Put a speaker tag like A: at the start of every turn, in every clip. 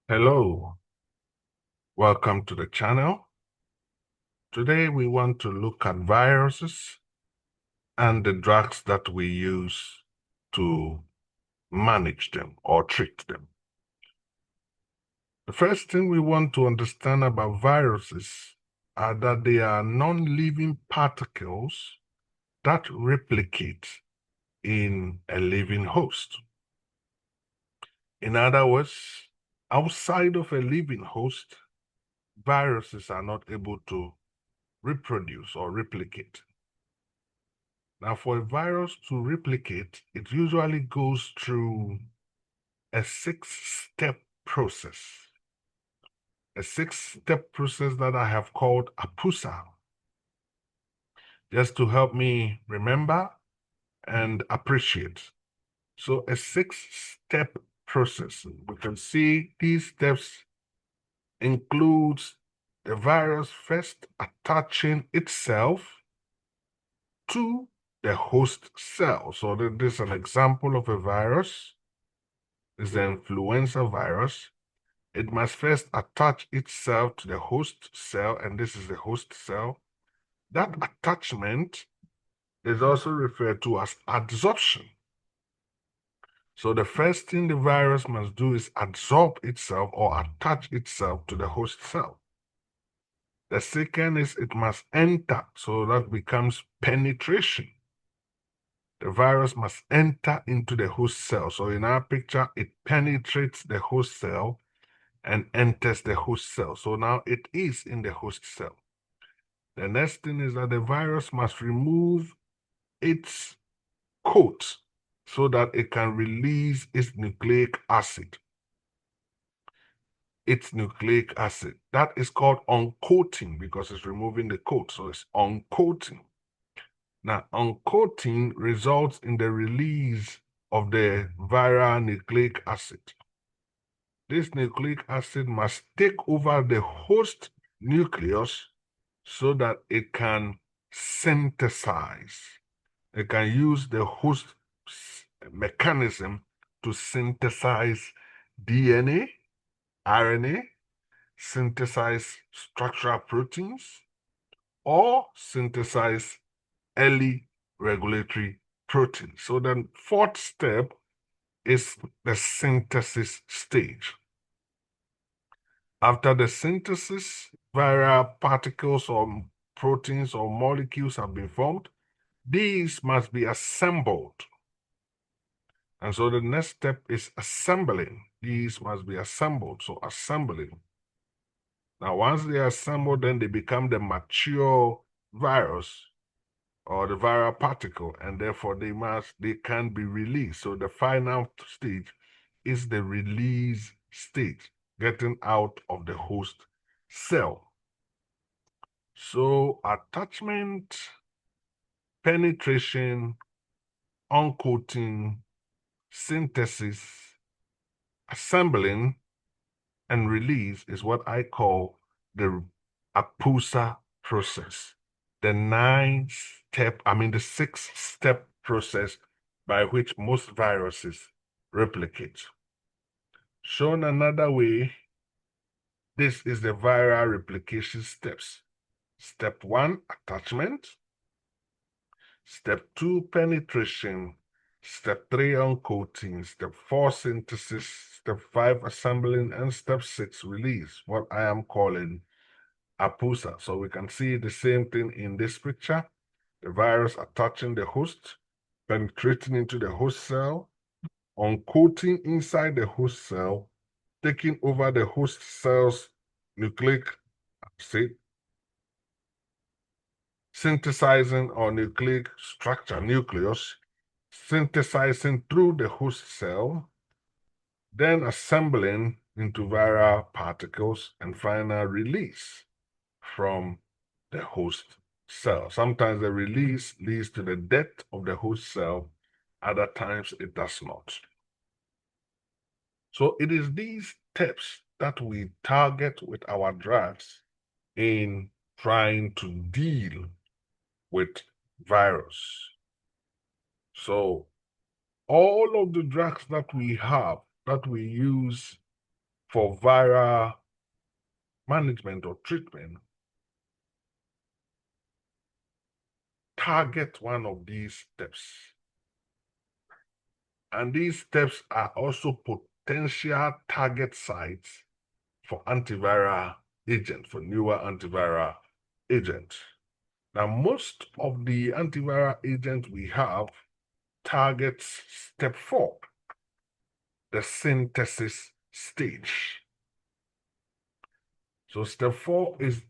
A: Hello, welcome to the channel. Today we want to look at viruses and the drugs that we use to manage them or treat them. The first thing we want to understand about viruses are that they are non-living particles that replicate in a living host. In other words, outside of a living host, viruses are not able to reproduce or replicate. Now, for a virus to replicate, it usually goes through a six-step process. A six-step process that I have called APUSA, just to help me remember and appreciate. So a six-step process. We can see these steps includes the virus first attaching itself to the host cell. So this is an example of a virus. This is the influenza virus. It must first attach itself to the host cell, and this is the host cell. That attachment is also referred to as adsorption. So the first thing the virus must do is adsorb itself or attach itself to the host cell. The second is it must enter, so that becomes penetration. The virus must enter into the host cell. So in our picture, it penetrates the host cell and enters the host cell. So now it is in the host cell. The next thing is that the virus must remove its coat so that it can release its nucleic acid. That is called uncoating because it's removing the coat. So it's uncoating. Now, uncoating results in the release of the viral nucleic acid. This nucleic acid must take over the host nucleus so that it can synthesize. It can use the host mechanism to synthesize DNA, RNA, synthesize structural proteins, or synthesize early regulatory proteins. So the fourth step is the synthesis stage. After the synthesis, viral particles or proteins or molecules have been formed. These must be assembled. And so the next step is assembling. These must be assembled. So assembling. Now, once they are assembled, then they become the mature virus or the viral particle, and therefore they can be released. So the final stage is the release stage, getting out of the host cell. So attachment, penetration, uncoating, synthesis, assembling, and release is what I call the APUSA process. The the six-step process by which most viruses replicate. Shown another way, this is the viral replication steps. Step 1, attachment. Step 2, penetration. Step 3, uncoating. Step 4, synthesis. Step 5, assembling. And step 6, release, what I am calling APUSA. So we can see the same thing in this picture. The virus attaching the host, penetrating into the host cell, uncoating inside the host cell, taking over the host cell's nucleic acid, synthesizing or nucleic structure, nucleus, synthesizing through the host cell, then assembling into viral particles, and final release from the host cell. Sometimes the release leads to the death of the host cell, other times it does not. So it is these steps that we target with our drugs in trying to deal with virus. So all of the drugs that we have, that we use for viral management or treatment target one of these steps. And these steps are also potential target sites for antiviral agents, for newer antiviral agents. Now, most of the antiviral agents we have targets step 4, the synthesis stage. So step 4 is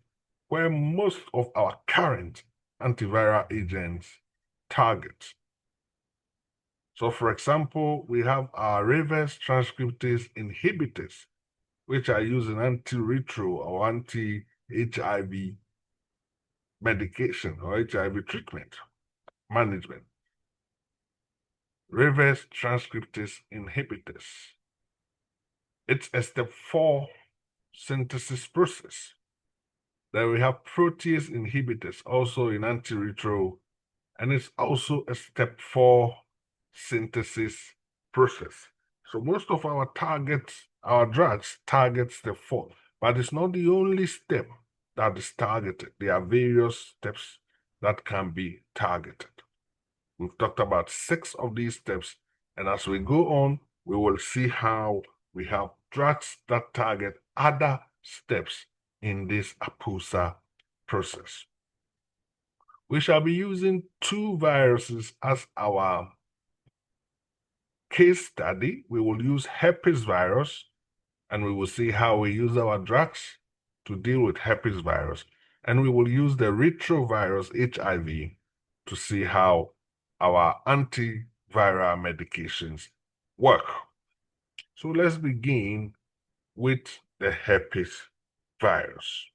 A: where most of our current antiviral agents target. So for example, we have our reverse transcriptase inhibitors, which are used in antiretroviral or anti-HIV medication or HIV treatment management. Reverse transcriptase inhibitors. It's a step 4 synthesis process. Then we have protease inhibitors also in antiretroviral, and it's also a step 4 synthesis process. So most of our drugs target step 4, but it's not the only step that is targeted. There are various steps that can be targeted. We've talked about 6 of these steps, and as we go on, we will see how we have drugs that target other steps in this APUSA process. We shall be using 2 viruses as our case study. We will use herpes virus, and we will see how we use our drugs to deal with herpes virus. And we will use the retrovirus HIV to see how our antiviral medications work. So let's begin with the herpes virus.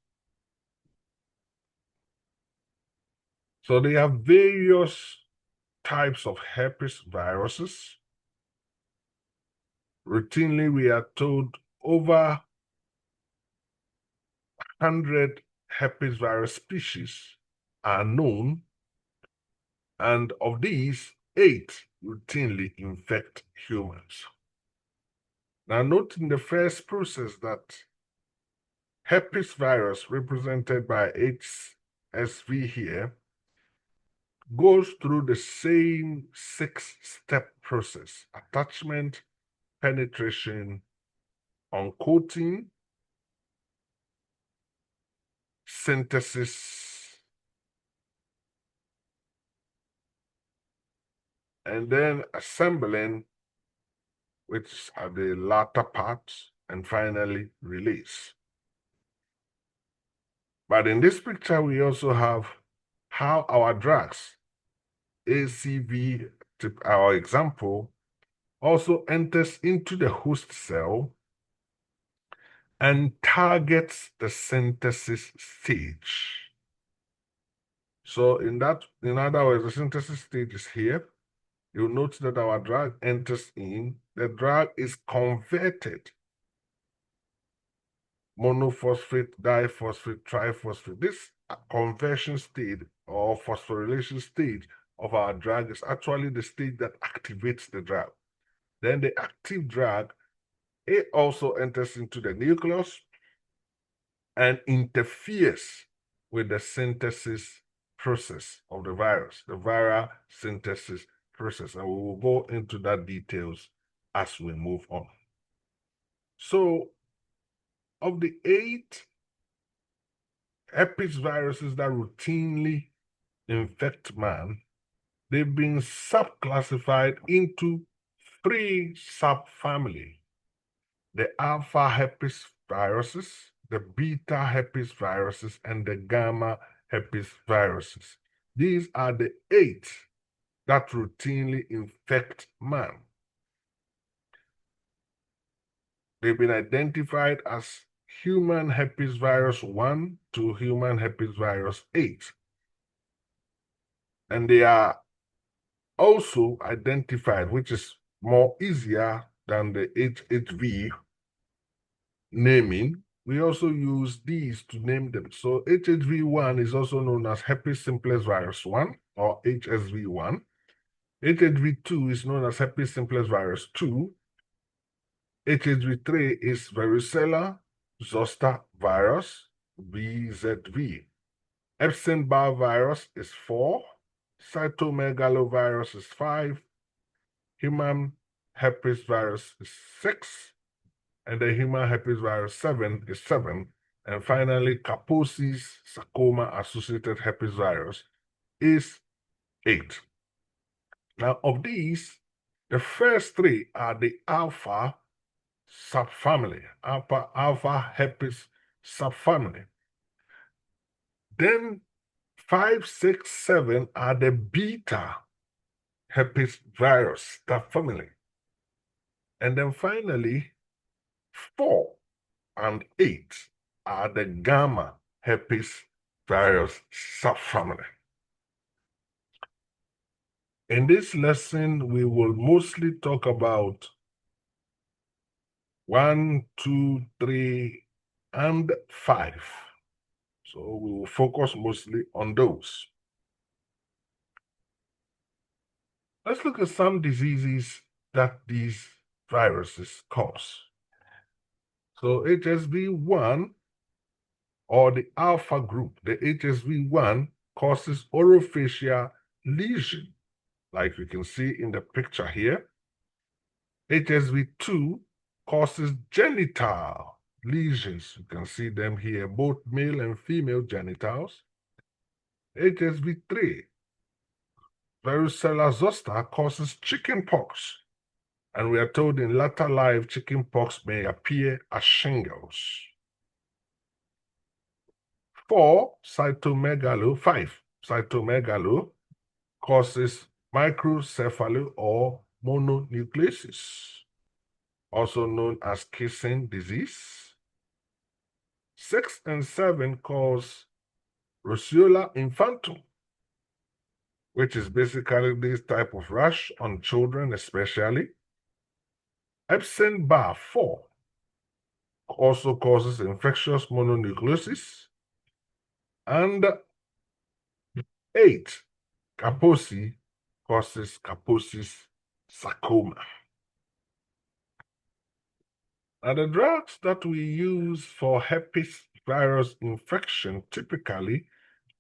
A: So there are various types of herpes viruses. Routinely, we are told over 100 herpes virus species are known, and of these, 8 routinely infect humans. Now, note in the first process that herpes virus, represented by HSV here, goes through the same 6-step process: attachment, penetration, uncoating, synthesis, and then assembling, which are the latter parts, and finally release. But in this picture, we also have how our drugs, ACV, our example, also enters into the host cell and targets the synthesis stage. So in other words, the synthesis stage is here. You'll note that our drug enters in. The drug is converted, monophosphate, diphosphate, triphosphate. This conversion stage or phosphorylation stage of our drug is actually the stage that activates the drug. Then the active drug, it also enters into the nucleus and interferes with the synthesis process of the virus, the viral synthesis process. And we will go into that details as we move on. So, of the 8 herpes viruses that routinely infect man, they've been subclassified into 3 subfamilies: the alpha herpes viruses, the beta herpes viruses, and the gamma herpes viruses. These are the 8 that routinely infect man. They've been identified as human herpes virus 1 to human herpes virus 8. And they are also identified, which is more easier than the HHV naming. We also use these to name them. So HHV1 is also known as herpes simplex virus 1 or HSV1. HHV2 is known as herpes simplex virus 2. HHV3 is varicella zoster virus, VZV. Epstein-Barr virus is 4. Cytomegalovirus is 5. Human herpes virus is 6. And the human herpes virus 7 is 7. And finally, Kaposi's sarcoma-associated herpes virus is 8. Now, of these, the first 3 are the alpha subfamily, alpha herpes subfamily. Then 5, 6, 7 are the beta herpes virus subfamily. And then finally, 4 and 8 are the gamma herpes virus subfamily. In this lesson, we will mostly talk about 1, 2, 3, and 5. So we will focus mostly on those. Let's look at some diseases that these viruses cause. So HSV1, or the alpha group, the HSV1 causes orofacial lesion, like you can see in the picture here. HSV2 causes genital lesions. You can see them here, both male and female genitals. HSV3, varicella zoster, causes chickenpox. And we are told in later life, chickenpox may appear as shingles. 5, cytomegalo causes microcephaly or mononucleosis, also known as kissing disease. 6 and 7 cause roseola infantum, which is basically this type of rash on children especially. Epstein-Barr 4 also causes infectious mononucleosis. And 8, Kaposi, causes Kaposi's sarcoma. Now, the drugs that we use for herpes virus infection typically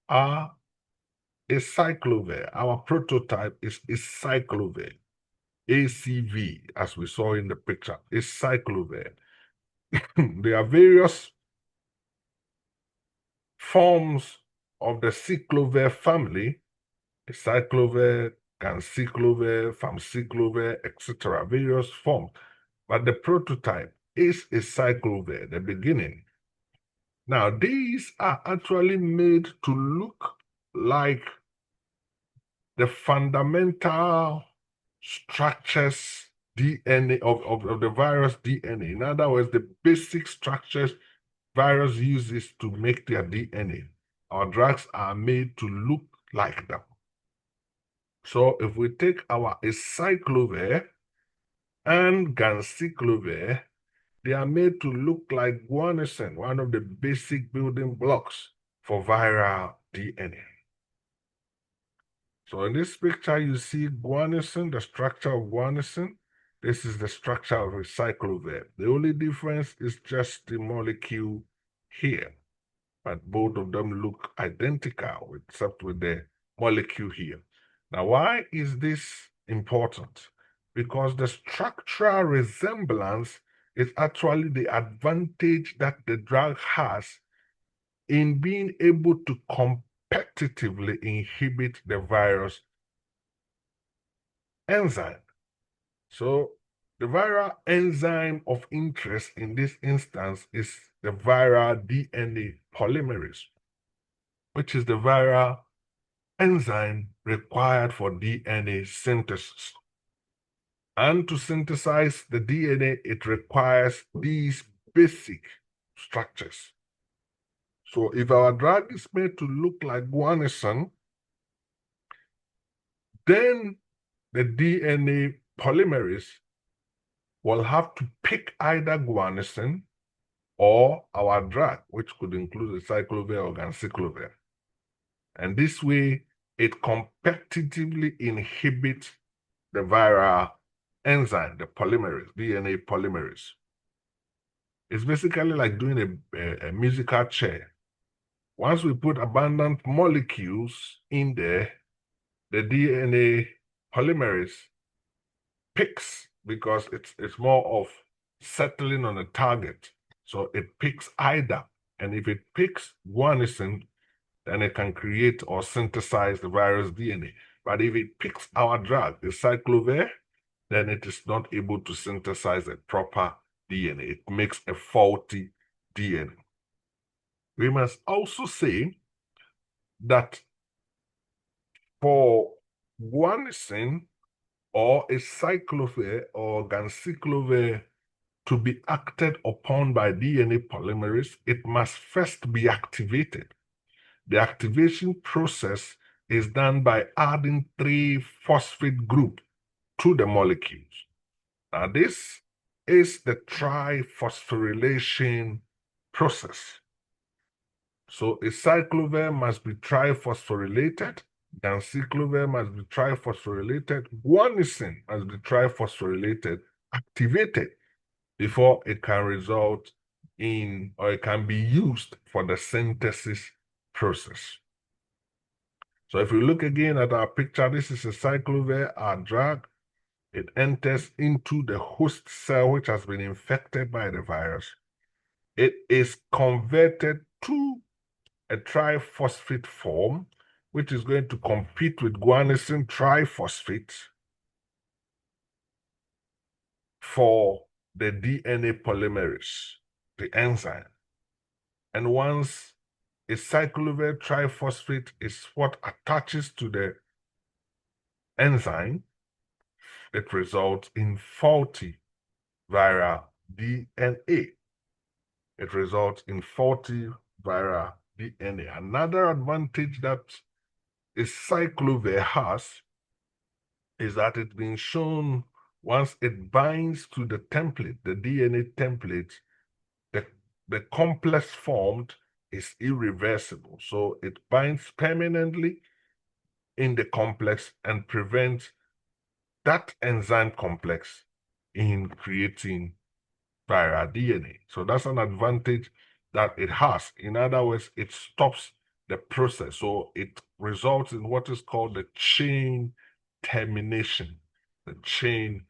A: are Acyclovir. Our prototype is Acyclovir, ACV, as we saw in the picture, Acyclovir. There are various forms of the cyclovir family, Acyclovir, Ganciclovir, Famciclovir, etc., various forms. But the prototype is Acyclovir, the beginning. Now, these are actually made to look like the fundamental structures DNA of the virus DNA. In other words, the basic structures virus uses to make their DNA. Our drugs are made to look like them. So if we take our Acyclovir and Ganciclovir, they are made to look like guanosine, one of the basic building blocks for viral DNA. So in this picture, you see guanosine, the structure of guanosine. This is the structure of Acyclovir. The only difference is just the molecule here, but both of them look identical, except with the molecule here. Now, why is this important? Because the structural resemblance is actually the advantage that the drug has in being able to competitively inhibit the virus enzyme. So the viral enzyme of interest in this instance is the viral DNA polymerase, which is the viral enzyme required for DNA synthesis. And to synthesize the DNA, it requires these basic structures. So if our drug is made to look like guanosine, then the DNA polymerase will have to pick either guanosine or our drug, which could include Acyclovir or Ganciclovir. And this way, it competitively inhibits the viral enzyme, the polymerase, DNA polymerase. It's basically like doing a musical chair. Once we put abundant molecules in there, the DNA polymerase picks because it's more of settling on a target. So it picks either. And if it picks guanosine, then it can create or synthesize the virus DNA. But if it picks our drug, the Acyclovir, then it is not able to synthesize a proper DNA. It makes a faulty DNA. We must also say that for guanosine or Acyclovir or Ganciclovir to be acted upon by DNA polymerase, it must first be activated. The activation process is done by adding 3 phosphate group to the molecules. Now, this is the triphosphorylation process. So Acyclovir must be triphosphorylated, Ganciclovir must be triphosphorylated, guanosine must be triphosphorylated, activated before it can result in, or it can be used for the synthesis process. So if we look again at our picture, this is Acyclovir, our drug. It enters into the host cell which has been infected by the virus. It is converted to a triphosphate form, which is going to compete with guanosine triphosphate for the DNA polymerase, the enzyme. And once Acyclovir triphosphate is what attaches to the enzyme, it results in faulty viral DNA. It results in faulty viral DNA. Another advantage that Acyclovir has is that it's been shown once it binds to the template, the DNA template, the complex formed is irreversible. So it binds permanently in the complex and prevents that enzyme complex in creating viral DNA. So that's an advantage that it has. In other words, it stops the process. So it results in what is called the chain termination. The chain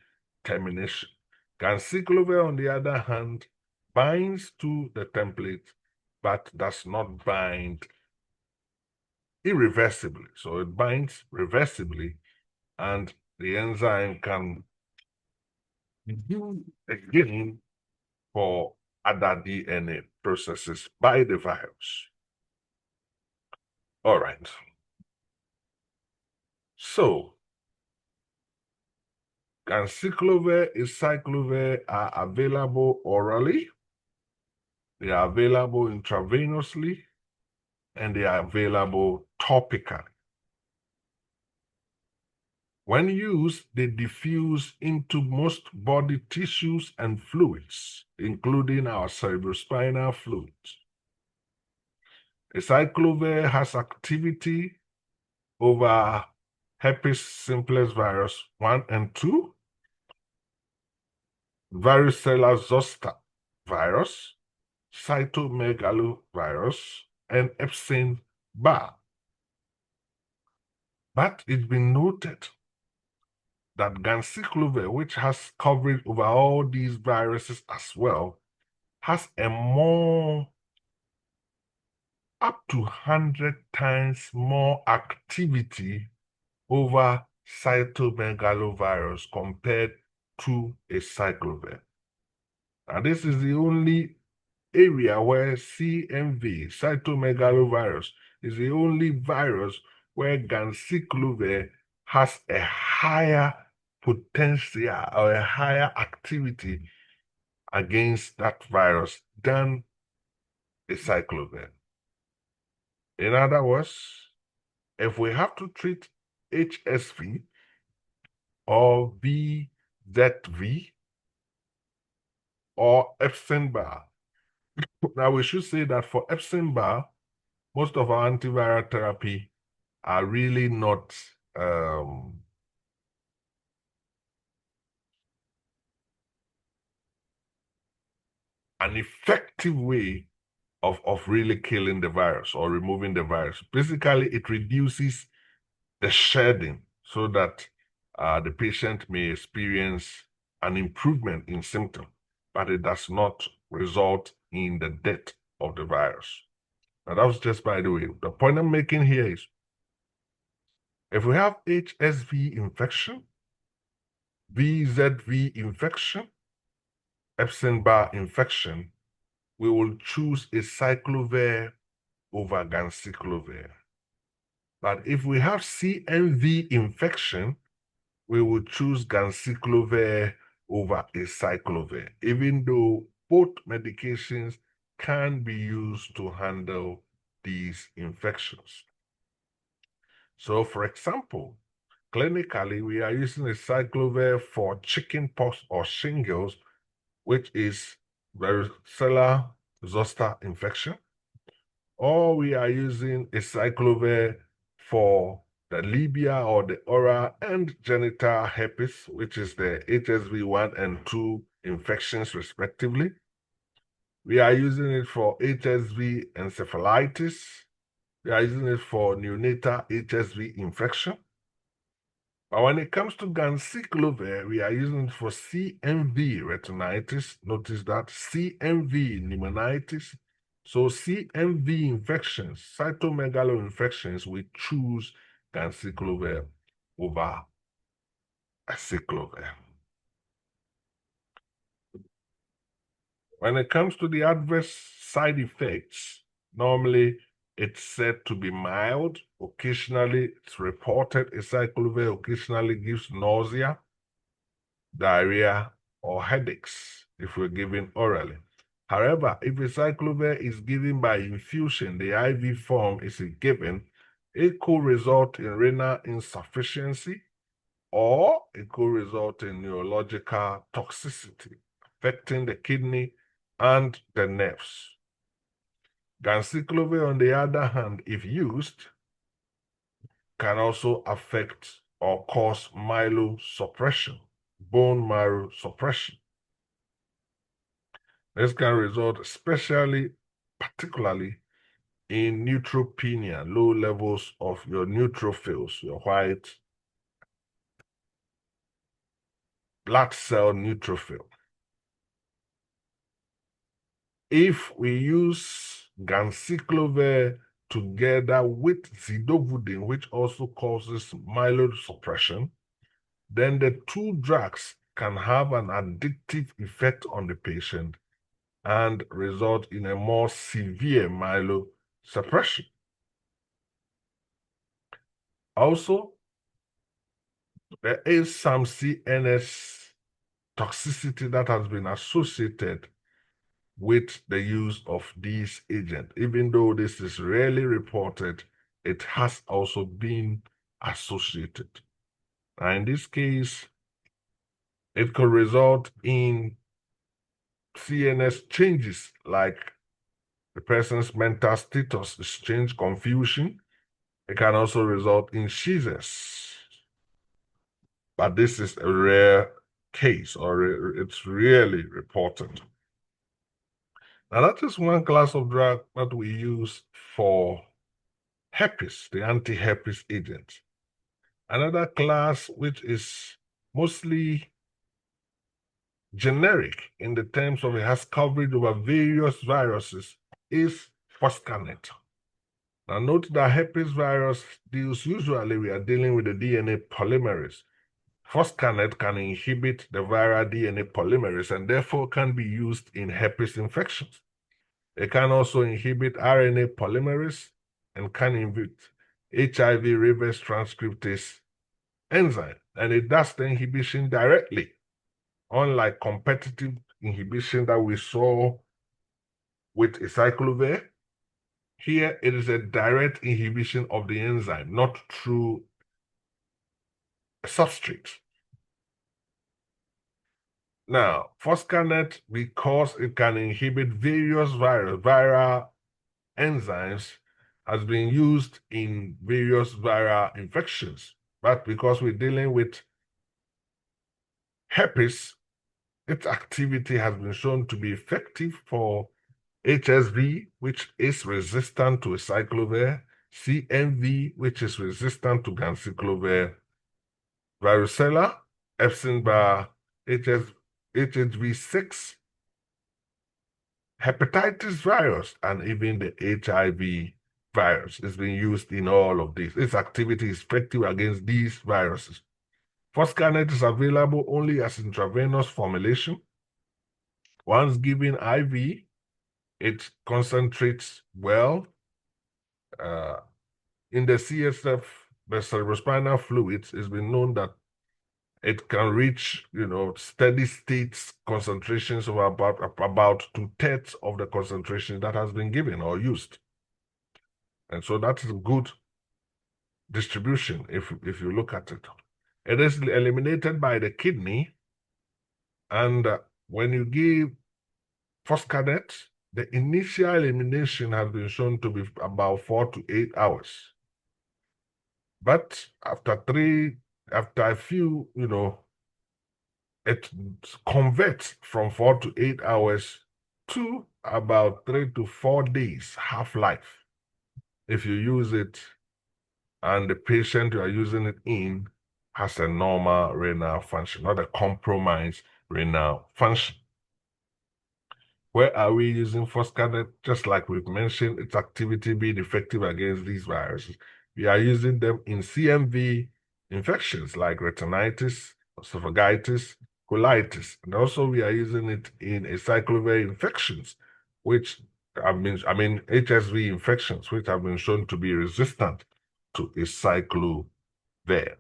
A: termination. Ganciclovir, on the other hand, binds to the template, but does not bind irreversibly. So it binds reversibly, and the enzyme can do again for other DNA processes by the virus. All right. So, Ganciclovir, Acyclovir are available orally, they are available intravenously, and they are available topically. When used, they diffuse into most body tissues and fluids, including our cerebrospinal fluid. Acyclovir has activity over herpes simplex virus 1 and 2, varicella zoster virus, cytomegalovirus, and Epstein-Barr. But it's been noted that Ganciclovir, which has coverage over all these viruses as well, has a more up to 100 times more activity over cytomegalovirus compared to Acyclovir. And this is the only area where CMV, cytomegalovirus, is the only virus where Ganciclovir has a higher potential or a higher activity against that virus than Acyclovir. In other words, if we have to treat HSV or VZV or Epstein-Barr, now we should say that for Epstein-Barr, most of our antiviral therapy are really not an effective way of really killing the virus or removing the virus. Basically, it reduces the shedding so that the patient may experience an improvement in symptoms, but it does not result in the death of the virus. Now, that was just by the way. The point I'm making here is if we have HSV infection, VZV infection, Epstein-Barr infection, we will choose Acyclovir over Ganciclovir. But if we have CMV infection, we will choose Ganciclovir over Acyclovir, even though both medications can be used to handle these infections. So, for example, clinically, we are using Acyclovir for chickenpox or shingles, which is varicella zoster infection, or we are using Acyclovir for the labia or the oral and genital herpes, which is the HSV1 and 2 infections respectively. We are using it for HSV encephalitis. We are using it for neonatal HSV infection. But when it comes to Ganciclovir, we are using it for CMV retinitis. Notice that CMV pneumonitis. So CMV infections, cytomegalo infections, we choose Ganciclovir over Acyclovir. When it comes to the adverse side effects, normally it's said to be mild. Occasionally, it's reported Acyclovir occasionally gives nausea, diarrhea, or headaches if we're given orally. However, if Acyclovir is given by infusion, the IV form is given, it could result in renal insufficiency or it could result in neurological toxicity, affecting the kidney and the nerves. Ganciclovir, on the other hand, if used, can also affect or cause myelosuppression, bone marrow suppression. This can result particularly in neutropenia, low levels of your neutrophils, your white blood cell neutrophil. If we use Ganciclovir together with zidovudin, which also causes myelosuppression, then the two drugs can have an addictive effect on the patient and result in a more severe myelosuppression. Also, there is some CNS toxicity that has been associated with the use of these agents. Even though this is rarely reported, it has also been associated. Now, in this case, it could result in CNS changes like the person's mental status is changed, confusion. It can also result in seizures. But this is a rare case, or it's rarely reported. Now, that is one class of drug that we use for herpes, the anti-herpes agent. Another class, which is mostly generic in the terms of it has coverage over various viruses, is Foscanet. Now, note that herpes virus usually we are dealing with the DNA polymerase. Foscanet can inhibit the viral DNA polymerase and therefore can be used in herpes infections. It can also inhibit RNA polymerase and can inhibit HIV reverse transcriptase enzyme, and it does the inhibition directly, unlike competitive inhibition that we saw with Acyclovir. Here, it is a direct inhibition of the enzyme, not through a substrate. Now, Foscanet, because it can inhibit various viral enzymes, has been used in various viral infections. But because we're dealing with herpes, its activity has been shown to be effective for HSV, which is resistant to Acyclovir, CMV, which is resistant to Acyclovir, varicella, Epstein-Barr, HHV6, hepatitis virus, and even the HIV virus is being used in all of these. Its activity is effective against these viruses. Foscanet is available only as intravenous formulation. Once given IV, it concentrates well in the CSF, the cerebrospinal fluids. It's been known that it can reach, steady state concentrations of about 2/3 of the concentration that has been given or used. And so that is a good distribution if you look at it. It is eliminated by the kidney, and when you give Foscanet, the initial elimination has been shown to be about 4 to 8 hours. But after a few, it converts from 4 to 8 hours to about 3 to 4 days half-life if you use it and the patient you are using it in has a normal renal function, not a compromised renal function. Where are we using Foscanet? Just like we've mentioned, its activity being effective against these viruses. We are using them in CMV infections like retinitis, esophagitis, colitis. And also we are using it in Acyclovir infections, which HSV infections, which have been shown to be resistant to Acyclovir.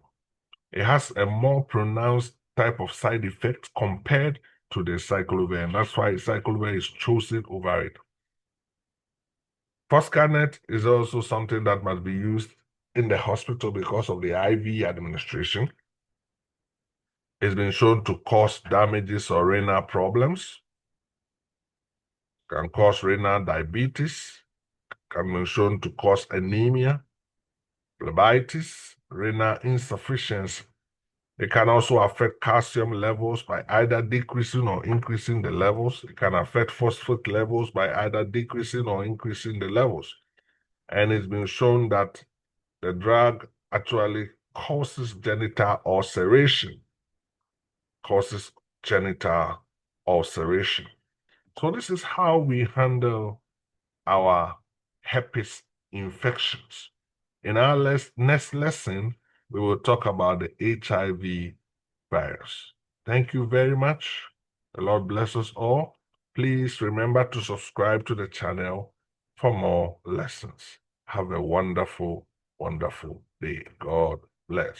A: It has a more pronounced type of side effect compared to the Acyclovir, and that's why Acyclovir is chosen over it. Foscanet is also something that must be used in the hospital because of the IV administration. It's been shown to cause damages or renal problems, can cause renal diabetes, can be shown to cause anemia, phlebitis, renal insufficiency. It can also affect calcium levels by either decreasing or increasing the levels. It can affect phosphate levels by either decreasing or increasing the levels. And it's been shown that the drug actually causes genital ulceration. So this is how we handle our herpes infections. In our next lesson, we will talk about the HIV virus. Thank you very much. The Lord bless us all. Please remember to subscribe to the channel for more lessons. Have a wonderful, wonderful day. God bless.